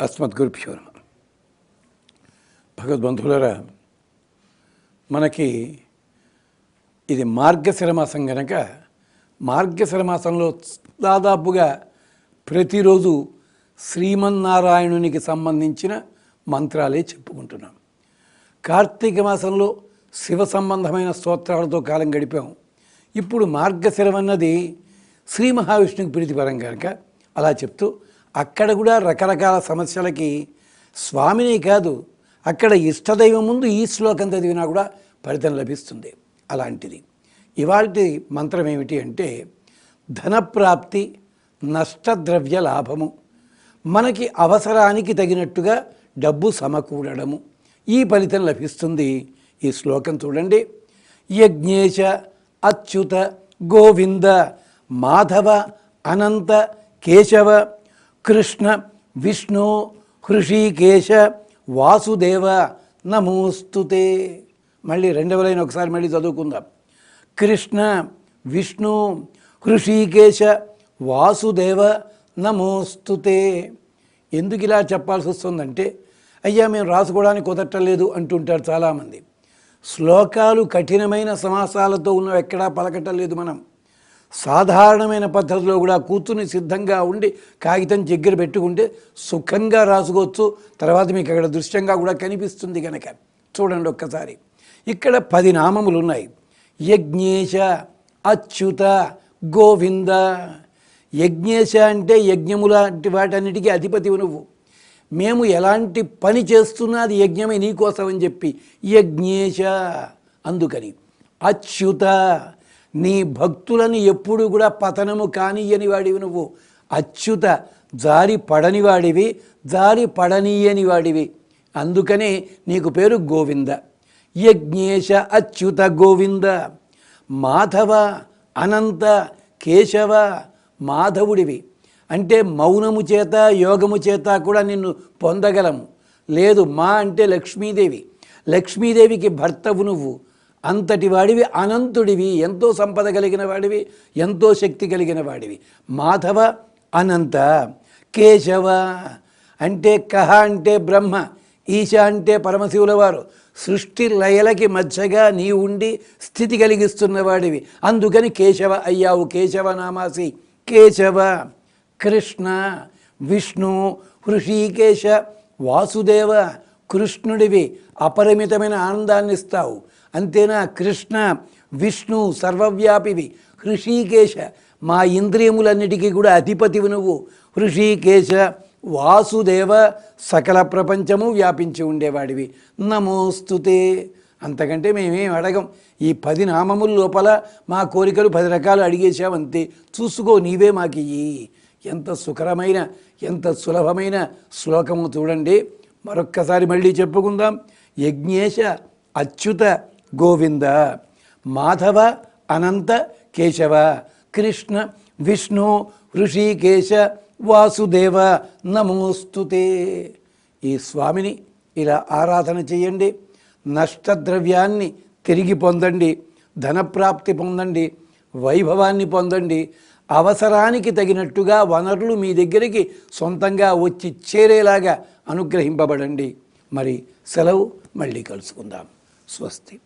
అస్మద్గురుభ్యో నమః. భగవద్బంధువులారా, మనకి ఇది మార్గశిర మాసం కనుక మార్గశిర మాసంలో దాదాపుగా ప్రతిరోజు శ్రీమన్నారాయణునికి సంబంధించిన మంత్రాలే చెప్పుకుంటున్నాం. కార్తీక మాసంలో శివ సంబంధమైన స్తోత్రాలతో కాలం గడిపాం. ఇప్పుడు మార్గశిరం అన్నది శ్రీ మహావిష్ణువుకి ప్రీతిపరం కనుక అలా చెప్తూ అక్కడ కూడా రకరకాల సమస్యలకి స్వామిని కాదు, అక్కడ ఇష్టదైవం ముందు ఈ శ్లోకం చదివినా కూడా ఫలితం లభిస్తుంది. అలాంటిది ఇవాల్టి మంత్రం ఏమిటి అంటే, ధనప్రాప్తి, నష్టద్రవ్య లాభము, మనకి అవసరానికి తగినట్టుగా డబ్బు సమకూడడము, ఈ ఫలితం లభిస్తుంది. ఈ శ్లోకం చూడండి. యజ్ఞేశ అచ్యుత గోవింద మాధవ అనంత కేశవ కృష్ణ విష్ణు హృషీకేశ వాసుదేవ నమోస్తుతే. మళ్ళీ రెండవ లైన్ ఒకసారి మళ్ళీ చదువుకుందాం. కృష్ణ విష్ణు హృషీకేశ వాసుదేవ నమోస్తుతే. ఎందుకు ఇలా చెప్పాల్సి వస్తుందంటే, అయ్యా మేము రాసుకోవడానికి కుదరటలేదు అంటుంటారు చాలామంది. శ్లోకాలు కఠినమైన సమాసాలతో ఉన్నవి ఎక్కడా పలకటం లేదు. మనం సాధారణమైన పద్ధతిలో కూడా కూర్చుని సిద్ధంగా ఉండి కాగితం దగ్గర పెట్టుకుంటే సుఖంగా రాసుకోవచ్చు. తర్వాత మీకు అక్కడ దృశ్యంగా కూడా కనిపిస్తుంది కనుక చూడండి ఒక్కసారి. ఇక్కడ 10 నామములు ఉన్నాయి. యజ్ఞేశ అచ్యుత గోవింద. యజ్ఞేశ అంటే యజ్ఞముల వాటన్నిటికీ అధిపతివి నువ్వు. మేము ఎలాంటి పని చేస్తున్నా అది యజ్ఞమే నీకోసం అని చెప్పి యజ్ఞేశ. అందుకని అచ్యుత, నీ భక్తులను ఎప్పుడు కూడా పతనము కానియని వాడివి నువ్వు. అచ్యుత, జారి పడని వాడివి, జారి పడనీయని వాడివి. అందుకనే నీకు పేరు గోవింద. యజ్ఞేశ అచ్యుత గోవింద. మాధవ అనంత కేశవ. మాధవుడివి అంటే మౌనము చేత యోగము చేత కూడా నిన్ను పొందగలము. లేదు, మా అంటే లక్ష్మీదేవి. లక్ష్మీదేవికి భర్తవు నువ్వు. అంతటి వాడివి, అనంతుడివి, ఎంతో సంపద కలిగిన వాడివి, ఎంతో శక్తి కలిగిన వాడివి. మాధవ అనంత కేశవ అంటే కహ అంటే బ్రహ్మ, ఈశ అంటే పరమశివుల వారు. సృష్టి లయలకి మధ్యగా నీ ఉండి స్థితి కలిగిస్తున్న వాడివి. అందుకని కేశవ అయ్యావు. కేశవ నామాసి కేశవ. కృష్ణ విష్ణు హృషీకేశ వాసుదేవ. కృష్ణుడివి, అపరిమితమైన ఆనందాన్ని ఇస్తావు. అంతేనా, కృష్ణ విష్ణు సర్వవ్యాపివి. హృషీకేశ, మా ఇంద్రియములన్నిటికీ కూడా అధిపతివి నువ్వు. హృషీకేశ వాసుదేవ, సకల ప్రపంచము వ్యాపించి ఉండేవాడివి. నమోస్తుతే. అంతకంటే మేమేం అడగం. ఈ 10 నామముల లోపల మా కోరికలు 10 రకాలు అడిగేశావంతే. చూసుకో, నీవే మాకి. ఎంత సుకరమైన, ఎంత సులభమైన శ్లోకము చూడండి. మరొక్కసారి మళ్ళీ చెప్పుకుందాం. యజ్ఞేశ అచ్యుత గోవింద మాధవ అనంత కేశవ కృష్ణ విష్ణు హృషీకేశ వాసుదేవ నమోస్తుతే. ఈ స్వామిని ఇలా ఆరాధన చేయండి. నష్టద్రవ్యాన్ని తిరిగి పొందండి, ధనప్రాప్తి పొందండి, వైభవాన్ని పొందండి. అవసరానికి తగినట్టుగా వనరులు మీ దగ్గరికి సొంతంగా వచ్చి చేరేలాగా అనుగ్రహింపబడండి. మరి సెలవు, మళ్ళీ కలుసుకుందాం. స్వస్తి.